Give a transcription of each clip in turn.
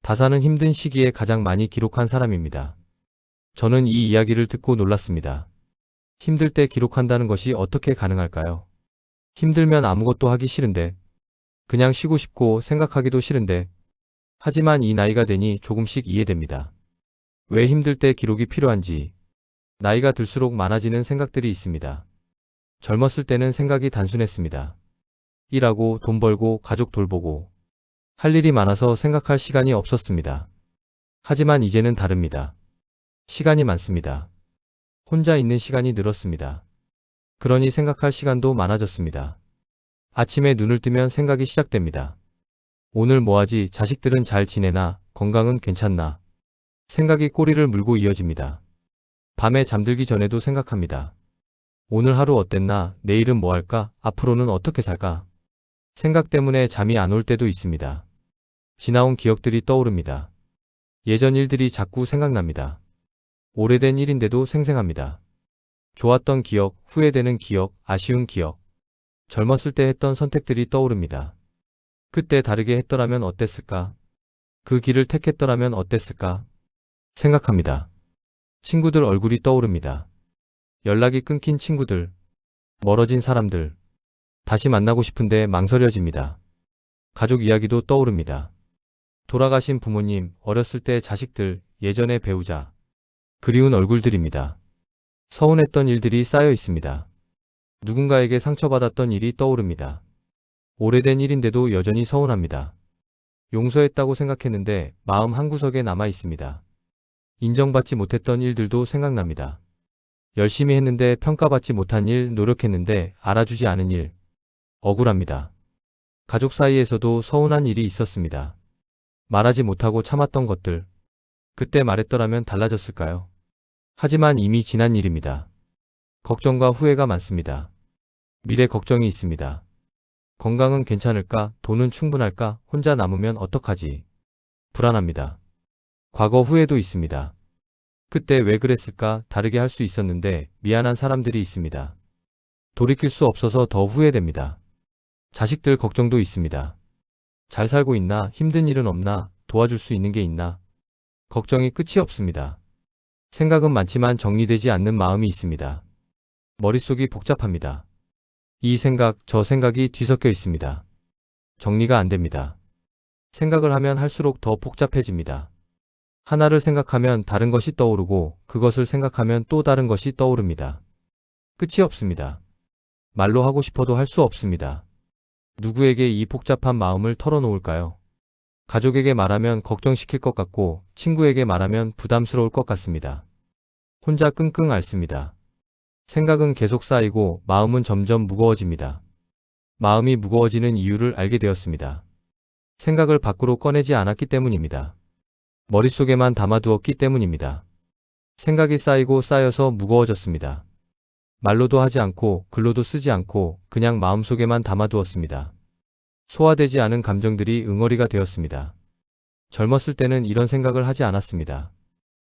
다사는 힘든 시기에 가장 많이 기록한 사람입니다. 저는 이 이야기를 듣고 놀랐습니다. 힘들 때 기록한다는 것이 어떻게 가능할까요? 힘들면 아무것도 하기 싫은데, 그냥 쉬고 싶고 생각하기도 싫은데, 하지만 이 나이가 되니 조금씩 이해됩니다. 왜 힘들 때 기록이 필요한지. 나이가 들수록 많아지는 생각들이 있습니다. 젊었을 때는 생각이 단순했습니다. 일하고 돈 벌고 가족 돌보고 할 일이 많아서 생각할 시간이 없었습니다. 하지만 이제는 다릅니다. 시간이 많습니다. 혼자 있는 시간이 늘었습니다. 그러니 생각할 시간도 많아졌습니다. 아침에 눈을 뜨면 생각이 시작됩니다. 오늘 뭐하지? 자식들은 잘 지내나? 건강은 괜찮나? 생각이 꼬리를 물고 이어집니다. 밤에 잠들기 전에도 생각합니다. 오늘 하루 어땠나? 내일은 뭐 할까? 앞으로는 어떻게 살까? 생각 때문에 잠이 안 올 때도 있습니다. 지나온 기억들이 떠오릅니다. 예전 일들이 자꾸 생각납니다. 오래된 일인데도 생생합니다. 좋았던 기억, 후회되는 기억, 아쉬운 기억. 젊었을 때 했던 선택들이 떠오릅니다. 그때 다르게 했더라면 어땠을까? 그 길을 택했더라면 어땠을까? 생각합니다. 친구들 얼굴이 떠오릅니다. 연락이 끊긴 친구들, 멀어진 사람들, 다시 만나고 싶은데 망설여집니다. 가족 이야기도 떠오릅니다. 돌아가신 부모님, 어렸을 때 자식들, 예전의 배우자, 그리운 얼굴들입니다. 서운했던 일들이 쌓여 있습니다. 누군가에게 상처받았던 일이 떠오릅니다. 오래된 일인데도 여전히 서운합니다. 용서했다고 생각했는데 마음 한구석에 남아 있습니다. 인정받지 못했던 일들도 생각납니다. 열심히 했는데 평가받지 못한 일, 노력했는데 알아주지 않은 일. 억울합니다. 가족 사이에서도 서운한 일이 있었습니다. 말하지 못하고 참았던 것들. 그때 말했더라면 달라졌을까요? 하지만 이미 지난 일입니다. 걱정과 후회가 많습니다. 미래 걱정이 있습니다. 건강은 괜찮을까? 돈은 충분할까? 혼자 남으면 어떡하지? 불안합니다. 과거 후회도 있습니다. 그때 왜 그랬을까? 다르게 할 수 있었는데 미안한 사람들이 있습니다. 돌이킬 수 없어서 더 후회됩니다. 자식들 걱정도 있습니다. 잘 살고 있나? 힘든 일은 없나? 도와줄 수 있는 게 있나? 걱정이 끝이 없습니다. 생각은 많지만 정리되지 않는 마음이 있습니다. 머릿속이 복잡합니다. 이 생각, 저 생각이 뒤섞여 있습니다. 정리가 안 됩니다. 생각을 하면 할수록 더 복잡해집니다. 하나를 생각하면 다른 것이 떠오르고 그것을 생각하면 또 다른 것이 떠오릅니다. 끝이 없습니다. 말로 하고 싶어도 할 수 없습니다. 누구에게 이 복잡한 마음을 털어놓을까요? 가족에게 말하면 걱정시킬 것 같고 친구에게 말하면 부담스러울 것 같습니다. 혼자 끙끙 앓습니다. 생각은 계속 쌓이고 마음은 점점 무거워집니다. 마음이 무거워지는 이유를 알게 되었습니다. 생각을 밖으로 꺼내지 않았기 때문입니다. 머릿속에만 담아두었기 때문입니다. 생각이 쌓이고 쌓여서 무거워졌습니다. 말로도 하지 않고 글로도 쓰지 않고 그냥 마음속에만 담아두었습니다. 소화되지 않은 감정들이 응어리가 되었습니다. 젊었을 때는 이런 생각을 하지 않았습니다.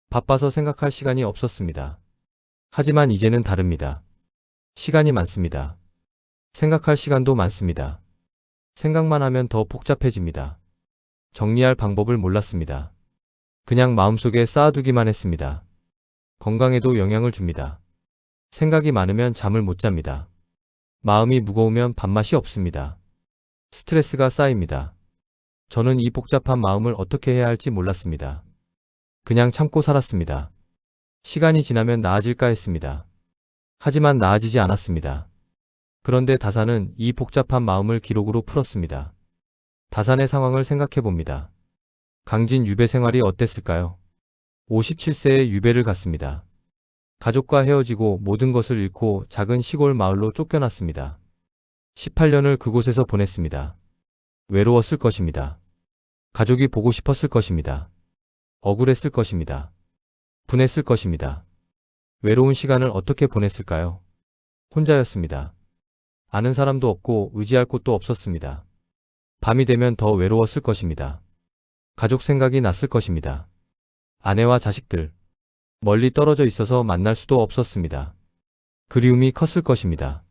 바빠서 생각할 시간이 없었습니다. 하지만 이제는 다릅니다. 시간이 많습니다. 생각할 시간도 많습니다. 생각만 하면 더 복잡해집니다. 정리할 방법을 몰랐습니다. 그냥 마음속에 쌓아두기만 했습니다. 건강에도 영향을 줍니다. 생각이 많으면 잠을 못 잡니다. 마음이 무거우면 밥맛이 없습니다. 스트레스가 쌓입니다. 저는 이 복잡한 마음을 어떻게 해야 할지 몰랐습니다. 그냥 참고 살았습니다. 시간이 지나면 나아질까 했습니다. 하지만 나아지지 않았습니다. 그런데 다사는 이 복잡한 마음을 기록으로 풀었습니다. 다산의 상황을 생각해 봅니다. 강진 유배 생활이 어땠을까요? 57세에 유배를 갔습니다. 가족과 헤어지고 모든 것을 잃고 작은 시골 마을로 쫓겨났습니다. 18년을 그곳에서 보냈습니다. 외로웠을 것입니다. 가족이 보고 싶었을 것입니다. 억울했을 것입니다. 분했을 것입니다. 외로운 시간을 어떻게 보냈을까요? 혼자였습니다. 아는 사람도 없고 의지할 곳도 없었습니다. 밤이 되면 더 외로웠을 것입니다. 가족 생각이 났을 것입니다. 아내와 자식들, 멀리 떨어져 있어서 만날 수도 없었습니다. 그리움이 컸을 것입니다.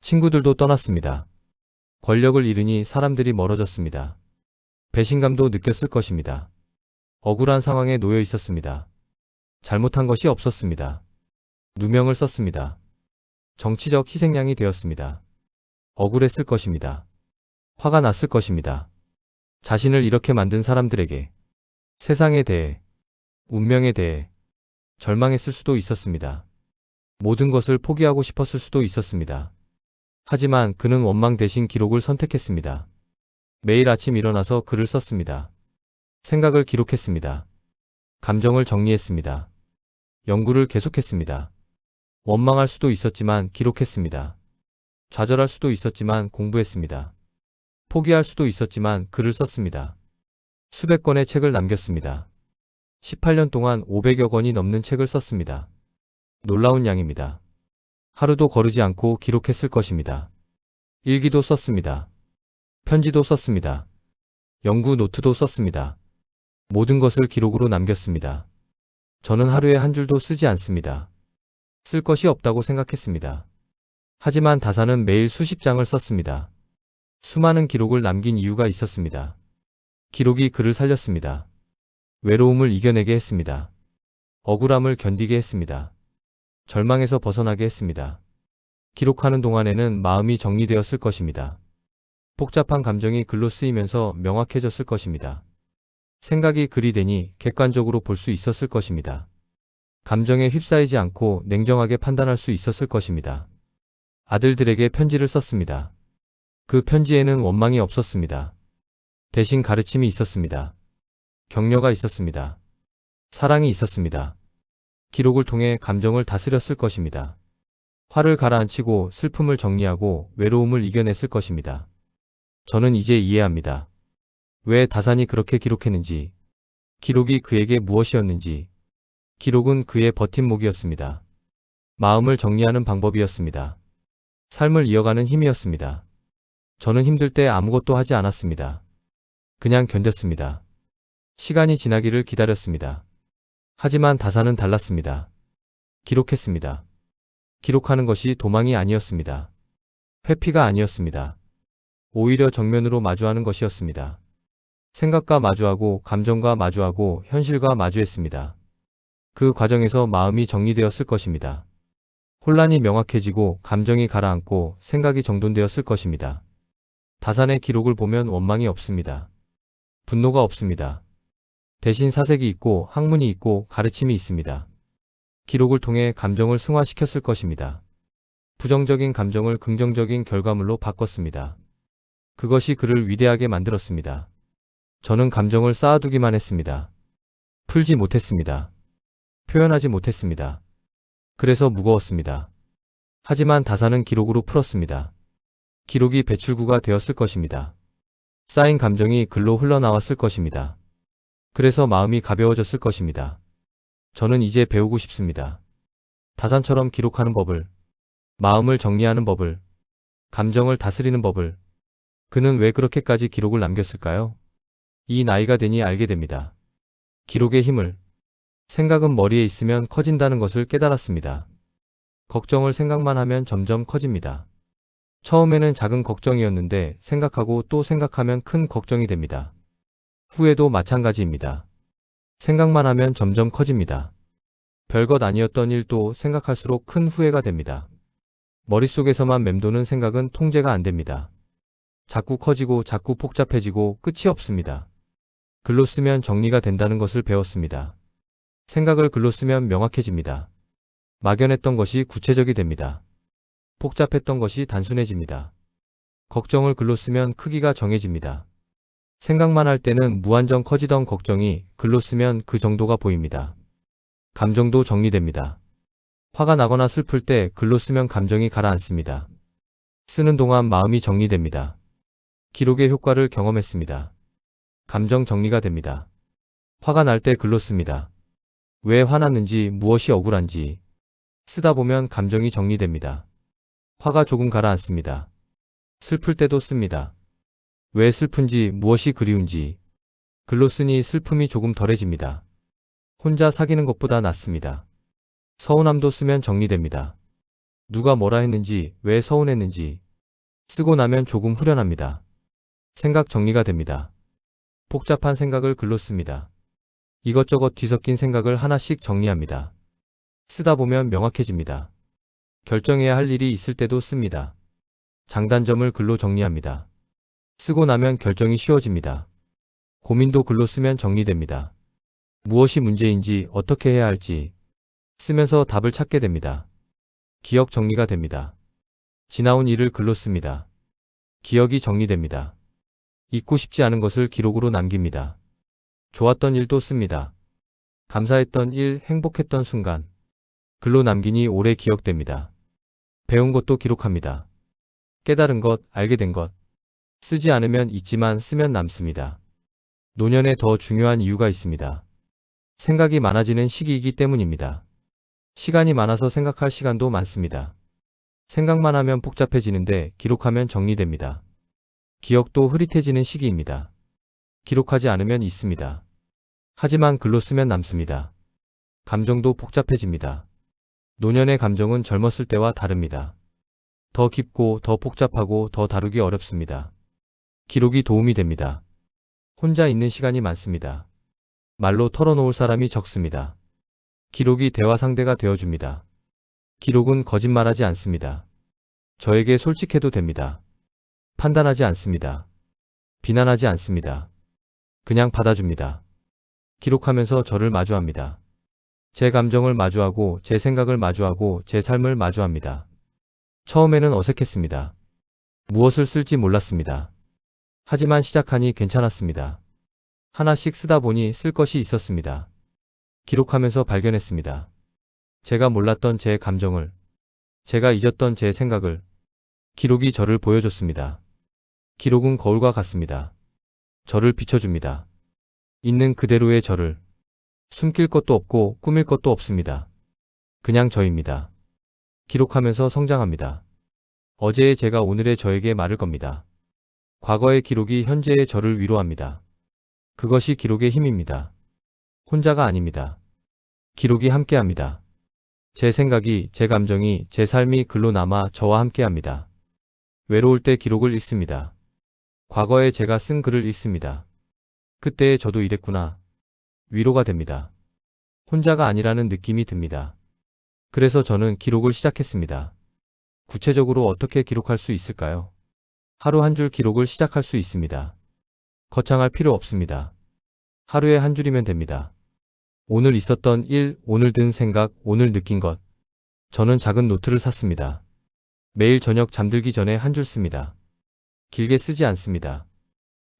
친구들도 떠났습니다. 권력을 잃으니 사람들이 멀어졌습니다. 배신감도 느꼈을 것입니다. 억울한 상황에 놓여 있었습니다. 잘못한 것이 없었습니다. 누명을 썼습니다. 정치적 희생양이 되었습니다. 억울했을 것입니다. 화가 났을 것입니다. 자신을 이렇게 만든 사람들에게, 세상에 대해, 운명에 대해 절망했을 수도 있었습니다. 모든 것을 포기하고 싶었을 수도 있었습니다. 하지만 그는 원망 대신 기록을 선택했습니다. 매일 아침 일어나서 글을 썼습니다. 생각을 기록했습니다. 감정을 정리했습니다. 연구를 계속했습니다. 원망할 수도 있었지만 기록했습니다. 좌절할 수도 있었지만 공부했습니다. 포기할 수도 있었지만 글을 썼습니다. 수백 권의 책을 남겼습니다. 18년 동안 500여 권이 넘는 책을 썼습니다. 놀라운 양입니다. 하루도 거르지 않고 기록했을 것입니다. 일기도 썼습니다. 편지도 썼습니다. 연구 노트도 썼습니다. 모든 것을 기록으로 남겼습니다. 저는 하루에 한 줄도 쓰지 않습니다. 쓸 것이 없다고 생각했습니다. 하지만 다사는 매일 수십 장을 썼습니다. 수많은 기록을 남긴 이유가 있었습니다. 기록이 그를 살렸습니다. 외로움을 이겨내게 했습니다. 억울함을 견디게 했습니다. 절망에서 벗어나게 했습니다. 기록하는 동안에는 마음이 정리되었을 것입니다. 복잡한 감정이 글로 쓰이면서 명확해졌을 것입니다. 생각이 글이 되니 객관적으로 볼 수 있었을 것입니다. 감정에 휩싸이지 않고 냉정하게 판단할 수 있었을 것입니다. 아들들에게 편지를 썼습니다. 그 편지에는 원망이 없었습니다. 대신 가르침이 있었습니다. 격려가 있었습니다. 사랑이 있었습니다. 기록을 통해 감정을 다스렸을 것입니다. 화를 가라앉히고 슬픔을 정리하고 외로움을 이겨냈을 것입니다. 저는 이제 이해합니다. 왜 다산이 그렇게 기록했는지, 기록이 그에게 무엇이었는지, 기록은 그의 버팀목이었습니다. 마음을 정리하는 방법이었습니다. 삶을 이어가는 힘이었습니다. 저는 힘들 때 아무것도 하지 않았습니다. 그냥 견뎠습니다. 시간이 지나기를 기다렸습니다. 하지만 다사는 달랐습니다. 기록했습니다. 기록하는 것이 도망이 아니었습니다. 회피가 아니었습니다. 오히려 정면으로 마주하는 것이었습니다. 생각과 마주하고 감정과 마주하고 현실과 마주했습니다. 그 과정에서 마음이 정리되었을 것입니다. 혼란이 명확해지고 감정이 가라앉고 생각이 정돈되었을 것입니다. 다산의 기록을 보면 원망이 없습니다. 분노가 없습니다. 대신 사색이 있고 학문이 있고 가르침이 있습니다. 기록을 통해 감정을 승화시켰을 것입니다. 부정적인 감정을 긍정적인 결과물로 바꿨습니다. 그것이 그를 위대하게 만들었습니다. 저는 감정을 쌓아두기만 했습니다. 풀지 못했습니다. 표현하지 못했습니다. 그래서 무거웠습니다. 하지만 다사는 기록으로 풀었습니다. 기록이 배출구가 되었을 것입니다. 쌓인 감정이 글로 흘러나왔을 것입니다. 그래서 마음이 가벼워졌을 것입니다. 저는 이제 배우고 싶습니다. 다산처럼 기록하는 법을, 마음을 정리하는 법을, 감정을 다스리는 법을. 그는 왜 그렇게까지 기록을 남겼을까요? 이 나이가 되니 알게 됩니다. 기록의 힘을. 생각은 머리에 있으면 커진다는 것을 깨달았습니다. 걱정을 생각만 하면 점점 커집니다. 처음에는 작은 걱정이었는데 생각하고 또 생각하면 큰 걱정이 됩니다. 후회도 마찬가지입니다. 생각만 하면 점점 커집니다. 별것 아니었던 일도 생각할수록 큰 후회가 됩니다. 머릿속에서만 맴도는 생각은 통제가 안 됩니다. 자꾸 커지고 자꾸 복잡해지고 끝이 없습니다. 글로 쓰면 정리가 된다는 것을 배웠습니다. 생각을 글로 쓰면 명확해집니다. 막연했던 것이 구체적이 됩니다. 복잡했던 것이 단순해집니다. 걱정을 글로 쓰면 크기가 정해집니다. 생각만 할 때는 무한정 커지던 걱정이 글로 쓰면 그 정도가 보입니다. 감정도 정리됩니다. 화가 나거나 슬플 때 글로 쓰면 감정이 가라앉습니다. 쓰는 동안 마음이 정리됩니다. 기록의 효과를 경험했습니다. 감정 정리가 됩니다. 화가 날 때 글로 씁니다. 왜 화났는지, 무엇이 억울한지. 쓰다 보면 감정이 정리됩니다. 화가 조금 가라앉습니다. 슬플 때도 씁니다. 왜 슬픈지, 무엇이 그리운지. 글로 쓰니 슬픔이 조금 덜해집니다. 혼자 사귀는 것보다 낫습니다. 서운함도 쓰면 정리됩니다. 누가 뭐라 했는지, 왜 서운했는지. 쓰고 나면 조금 후련합니다. 생각 정리가 됩니다. 복잡한 생각을 글로 씁니다. 이것저것 뒤섞인 생각을 하나씩 정리합니다. 쓰다 보면 명확해집니다. 결정해야 할 일이 있을 때도 씁니다. 장단점을 글로 정리합니다. 쓰고 나면 결정이 쉬워집니다. 고민도 글로 쓰면 정리됩니다. 무엇이 문제인지 어떻게 해야 할지 쓰면서 답을 찾게 됩니다. 기억 정리가 됩니다. 지나온 일을 글로 씁니다. 기억이 정리됩니다. 잊고 싶지 않은 것을 기록으로 남깁니다. 좋았던 일도 씁니다. 감사했던 일, 행복했던 순간 글로 남기니 오래 기억됩니다. 배운 것도 기록합니다. 깨달은 것, 알게 된 것. 쓰지 않으면 잊지만 쓰면 남습니다. 노년에 더 중요한 이유가 있습니다. 생각이 많아지는 시기이기 때문입니다. 시간이 많아서 생각할 시간도 많습니다. 생각만 하면 복잡해지는데 기록하면 정리됩니다. 기억도 흐릿해지는 시기입니다. 기록하지 않으면 잊습니다. 하지만 글로 쓰면 남습니다. 감정도 복잡해집니다. 노년의 감정은 젊었을 때와 다릅니다. 더 깊고 더 복잡하고 더 다루기 어렵습니다. 기록이 도움이 됩니다. 혼자 있는 시간이 많습니다. 말로 털어놓을 사람이 적습니다. 기록이 대화 상대가 되어줍니다. 기록은 거짓말하지 않습니다. 저에게 솔직해도 됩니다. 판단하지 않습니다. 비난하지 않습니다. 그냥 받아줍니다. 기록하면서 저를 마주합니다. 제 감정을 마주하고 제 생각을 마주하고 제 삶을 마주합니다. 처음에는 어색했습니다. 무엇을 쓸지 몰랐습니다. 하지만 시작하니 괜찮았습니다. 하나씩 쓰다 보니 쓸 것이 있었습니다. 기록하면서 발견했습니다. 제가 몰랐던 제 감정을, 제가 잊었던 제 생각을 기록이 저를 보여줬습니다. 기록은 거울과 같습니다. 저를 비춰줍니다. 있는 그대로의 저를. 숨길 것도 없고 꾸밀 것도 없습니다. 그냥 저입니다. 기록하면서 성장합니다. 어제의 제가 오늘의 저에게 말을 겁니다. 과거의 기록이 현재의 저를 위로합니다. 그것이 기록의 힘입니다. 혼자가 아닙니다. 기록이 함께합니다. 제 생각이, 제 감정이, 제 삶이 글로 남아 저와 함께합니다. 외로울 때 기록을 읽습니다. 과거에 제가 쓴 글을 읽습니다. 그때의 저도 이랬구나. 위로가 됩니다. 혼자가 아니라는 느낌이 듭니다. 그래서 저는 기록을 시작했습니다. 구체적으로 어떻게 기록할 수 있을까요? 하루 한 줄 기록을 시작할 수 있습니다. 거창할 필요 없습니다. 하루에 한 줄이면 됩니다. 오늘 있었던 일, 오늘 든 생각, 오늘 느낀 것. 저는 작은 노트를 샀습니다. 매일 저녁 잠들기 전에 한 줄 씁니다. 길게 쓰지 않습니다.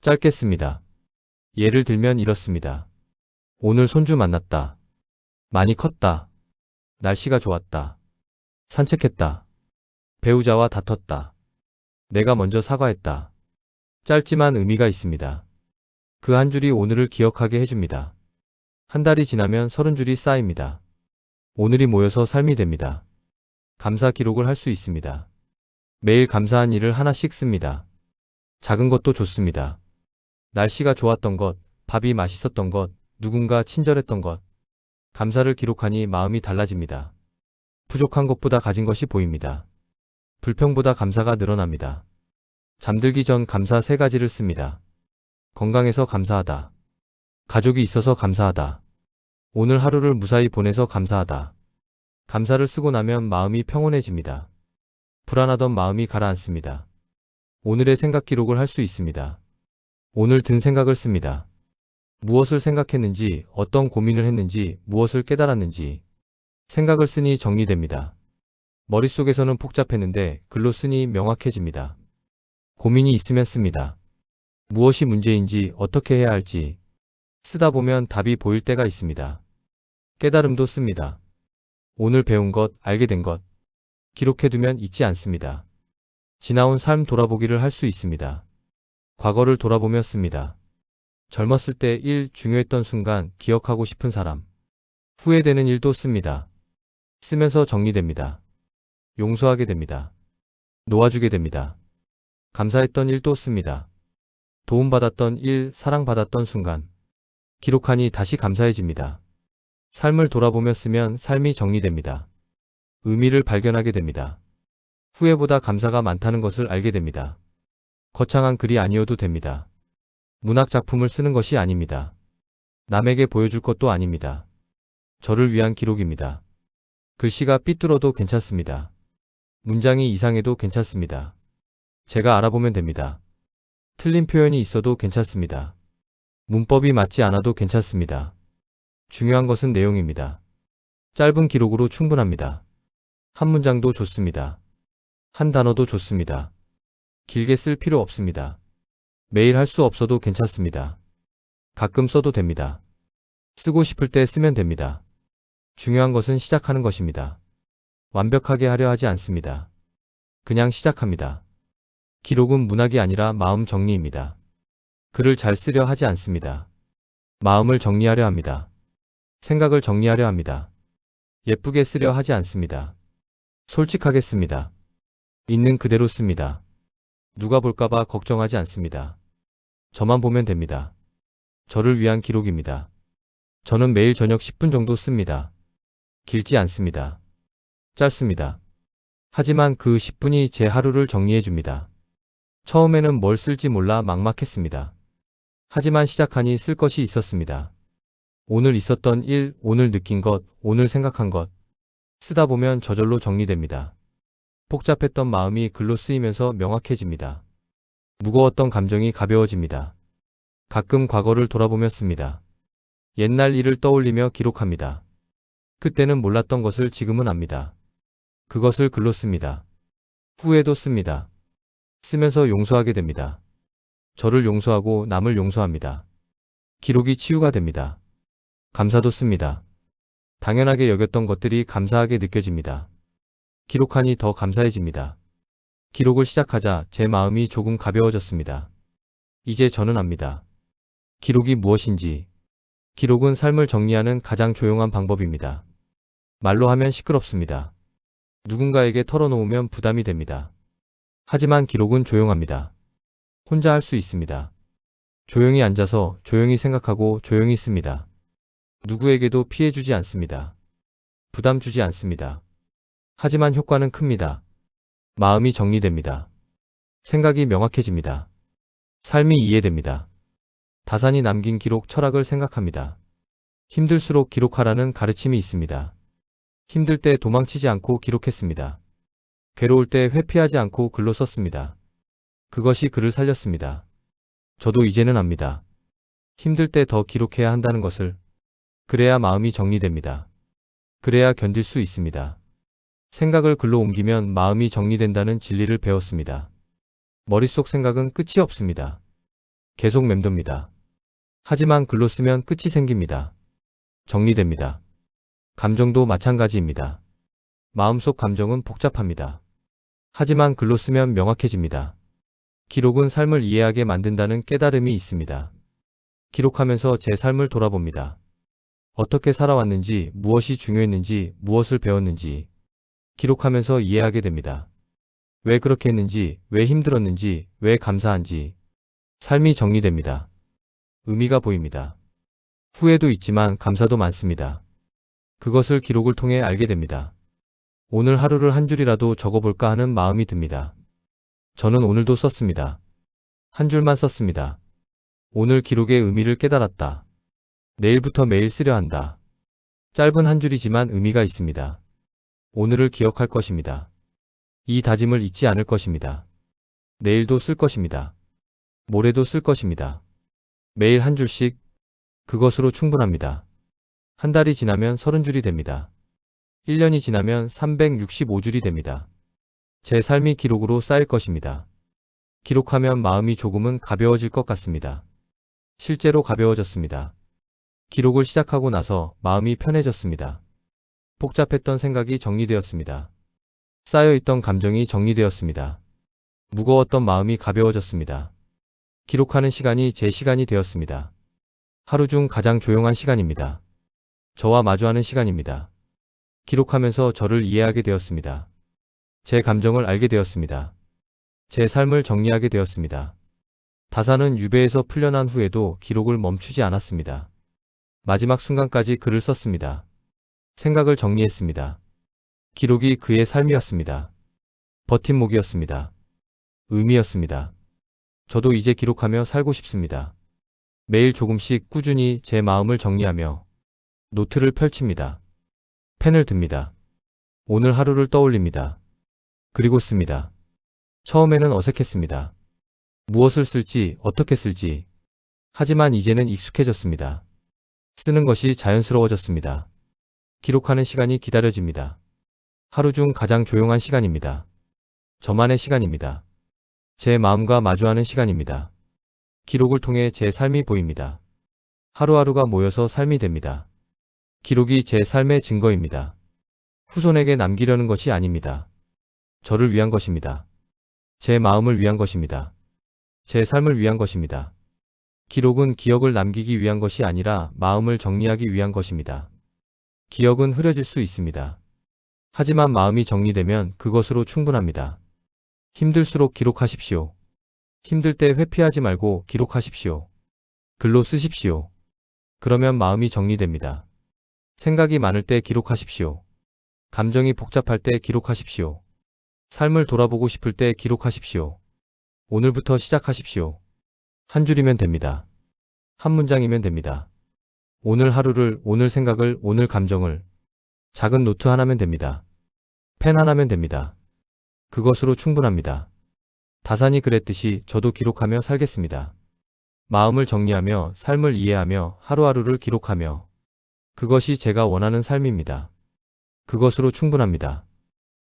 짧게 씁니다. 예를 들면 이렇습니다. 오늘 손주 만났다. 많이 컸다. 날씨가 좋았다. 산책했다. 배우자와 다퉜다. 내가 먼저 사과했다. 짧지만 의미가 있습니다. 그 한 줄이 오늘을 기억하게 해줍니다. 한 달이 지나면 30줄이 쌓입니다. 오늘이 모여서 삶이 됩니다. 감사 기록을 할 수 있습니다. 매일 감사한 일을 하나씩 씁니다. 작은 것도 좋습니다. 날씨가 좋았던 것, 밥이 맛있었던 것, 누군가 친절했던 것. 감사를 기록하니 마음이 달라집니다. 부족한 것보다 가진 것이 보입니다. 불평보다 감사가 늘어납니다. 잠들기 전 감사 3가지를 씁니다. 건강해서 감사하다. 가족이 있어서 감사하다. 오늘 하루를 무사히 보내서 감사하다. 감사를 쓰고 나면 마음이 평온해집니다. 불안하던 마음이 가라앉습니다. 오늘의 생각 기록을 할 수 있습니다. 오늘 든 생각을 씁니다. 무엇을 생각했는지, 어떤 고민을 했는지, 무엇을 깨달았는지. 생각을 쓰니 정리됩니다. 머릿속에서는 복잡했는데 글로 쓰니 명확해집니다. 고민이 있으면 씁니다. 무엇이 문제인지, 어떻게 해야 할지. 쓰다 보면 답이 보일 때가 있습니다. 깨달음도 씁니다. 오늘 배운 것, 알게 된 것. 기록해두면 잊지 않습니다. 지나온 삶 돌아보기를 할 수 있습니다. 과거를 돌아보며 씁니다. 젊었을 때 일, 중요했던 순간, 기억하고 싶은 사람. 후회되는 일도 씁니다. 쓰면서 정리됩니다. 용서하게 됩니다. 놓아주게 됩니다. 감사했던 일도 씁니다. 도움받았던 일, 사랑받았던 순간. 기록하니 다시 감사해집니다. 삶을 돌아보며 쓰면 삶이 정리됩니다. 의미를 발견하게 됩니다. 후회보다 감사가 많다는 것을 알게 됩니다. 거창한 글이 아니어도 됩니다. 문학 작품을 쓰는 것이 아닙니다. 남에게 보여줄 것도 아닙니다. 저를 위한 기록입니다. 글씨가 삐뚤어도 괜찮습니다. 문장이 이상해도 괜찮습니다. 제가 알아보면 됩니다. 틀린 표현이 있어도 괜찮습니다. 문법이 맞지 않아도 괜찮습니다. 중요한 것은 내용입니다. 짧은 기록으로 충분합니다. 한 문장도 좋습니다. 한 단어도 좋습니다. 길게 쓸 필요 없습니다. 매일 할 수 없어도 괜찮습니다. 가끔 써도 됩니다. 쓰고 싶을 때 쓰면 됩니다. 중요한 것은 시작하는 것입니다. 완벽하게 하려 하지 않습니다. 그냥 시작합니다. 기록은 문학이 아니라 마음 정리입니다. 글을 잘 쓰려 하지 않습니다. 마음을 정리하려 합니다. 생각을 정리하려 합니다. 예쁘게 쓰려 하지 않습니다. 솔직하게 씁니다. 있는 그대로 씁니다. 누가 볼까봐 걱정하지 않습니다. 저만 보면 됩니다. 저를 위한 기록입니다. 저는 매일 저녁 10분 정도 씁니다. 길지 않습니다. 짧습니다. 하지만 그 10분이 제 하루를 정리해 줍니다. 처음에는 뭘 쓸지 몰라 막막했습니다. 하지만 시작하니 쓸 것이 있었습니다. 오늘 있었던 일, 오늘 느낀 것, 오늘 생각한 것. 쓰다 보면 저절로 정리됩니다. 복잡했던 마음이 글로 쓰이면서 명확해집니다. 무거웠던 감정이 가벼워집니다. 가끔 과거를 돌아보며 씁니다. 옛날 일을 떠올리며 기록합니다. 그때는 몰랐던 것을 지금은 압니다. 그것을 글로 씁니다. 후회도 씁니다. 쓰면서 용서하게 됩니다. 저를 용서하고 남을 용서합니다. 기록이 치유가 됩니다. 감사도 씁니다. 당연하게 여겼던 것들이 감사하게 느껴집니다. 기록하니 더 감사해집니다. 기록을 시작하자 제 마음이 조금 가벼워졌습니다. 이제 저는 압니다. 기록이 무엇인지. 기록은 삶을 정리하는 가장 조용한 방법입니다. 말로 하면 시끄럽습니다. 누군가에게 털어놓으면 부담이 됩니다. 하지만 기록은 조용합니다. 혼자 할 수 있습니다. 조용히 앉아서 조용히 생각하고 조용히 씁니다. 누구에게도 피해 주지 않습니다. 부담 주지 않습니다. 하지만 효과는 큽니다. 마음이 정리됩니다. 생각이 명확해집니다. 삶이 이해됩니다. 다산이 남긴 기록 철학을 생각합니다. 힘들수록 기록하라는 가르침이 있습니다. 힘들 때 도망치지 않고 기록했습니다. 괴로울 때 회피하지 않고 글로 썼습니다. 그것이 그를 살렸습니다. 저도 이제는 압니다. 힘들 때 더 기록해야 한다는 것을. 그래야 마음이 정리됩니다. 그래야 견딜 수 있습니다. 생각을 글로 옮기면 마음이 정리된다는 진리를 배웠습니다. 머릿속 생각은 끝이 없습니다. 계속 맴돕니다. 하지만 글로 쓰면 끝이 생깁니다. 정리됩니다. 감정도 마찬가지입니다. 마음속 감정은 복잡합니다. 하지만 글로 쓰면 명확해집니다. 기록은 삶을 이해하게 만든다는 깨달음이 있습니다. 기록하면서 제 삶을 돌아봅니다. 어떻게 살아왔는지, 무엇이 중요했는지, 무엇을 배웠는지 기록하면서 이해하게 됩니다. 왜 그렇게 했는지, 왜 힘들었는지, 왜 감사한지. 삶이 정리됩니다. 의미가 보입니다. 후회도 있지만 감사도 많습니다. 그것을 기록을 통해 알게 됩니다. 오늘 하루를 한 줄이라도 적어볼까 하는 마음이 듭니다. 저는 오늘도 썼습니다. 한 줄만 썼습니다. 오늘 기록의 의미를 깨달았다. 내일부터 매일 쓰려 한다. 짧은 한 줄이지만 의미가 있습니다. 오늘을 기억할 것입니다. 이 다짐을 잊지 않을 것입니다. 내일도 쓸 것입니다. 모레도 쓸 것입니다. 매일 한 줄씩. 그것으로 충분합니다. 한 달이 지나면 30줄이 됩니다. 1년이 지나면 365줄이 됩니다. 제 삶이 기록으로 쌓일 것입니다. 기록하면 마음이 조금은 가벼워질 것 같습니다. 실제로 가벼워졌습니다. 기록을 시작하고 나서 마음이 편해졌습니다. 복잡했던 생각이 정리되었습니다. 쌓여있던 감정이 정리되었습니다. 무거웠던 마음이 가벼워졌습니다. 기록하는 시간이 제 시간이 되었습니다. 하루 중 가장 조용한 시간입니다. 저와 마주하는 시간입니다. 기록하면서 저를 이해하게 되었습니다. 제 감정을 알게 되었습니다. 제 삶을 정리하게 되었습니다. 다산은 유배에서 풀려난 후에도 기록을 멈추지 않았습니다. 마지막 순간까지 글을 썼습니다. 생각을 정리했습니다. 기록이 그의 삶이었습니다. 버팀목이었습니다. 의미였습니다. 저도 이제 기록하며 살고 싶습니다. 매일 조금씩 꾸준히 제 마음을 정리하며 노트를 펼칩니다. 펜을 듭니다. 오늘 하루를 떠올립니다. 그리고 씁니다. 처음에는 어색했습니다. 무엇을 쓸지, 어떻게 쓸지. 하지만 이제는 익숙해졌습니다. 쓰는 것이 자연스러워졌습니다. 기록하는 시간이 기다려집니다. 하루 중 가장 조용한 시간입니다. 저만의 시간입니다. 제 마음과 마주하는 시간입니다. 기록을 통해 제 삶이 보입니다. 하루하루가 모여서 삶이 됩니다. 기록이 제 삶의 증거입니다. 후손에게 남기려는 것이 아닙니다. 저를 위한 것입니다. 제 마음을 위한 것입니다. 제 삶을 위한 것입니다. 기록은 기억을 남기기 위한 것이 아니라 마음을 정리하기 위한 것입니다. 기억은 흐려질 수 있습니다. 하지만 마음이 정리되면 그것으로 충분합니다. 힘들수록 기록하십시오. 힘들 때 회피하지 말고 기록하십시오. 글로 쓰십시오. 그러면 마음이 정리됩니다. 생각이 많을 때 기록하십시오. 감정이 복잡할 때 기록하십시오. 삶을 돌아보고 싶을 때 기록하십시오. 오늘부터 시작하십시오. 한 줄이면 됩니다. 한 문장이면 됩니다. 오늘 하루를, 오늘 생각을, 오늘 감정을 작은 노트 하나면 됩니다. 펜 하나면 됩니다. 그것으로 충분합니다. 다산이 그랬듯이 저도 기록하며 살겠습니다. 마음을 정리하며 삶을 이해하며 하루하루를 기록하며 그것이 제가 원하는 삶입니다. 그것으로 충분합니다.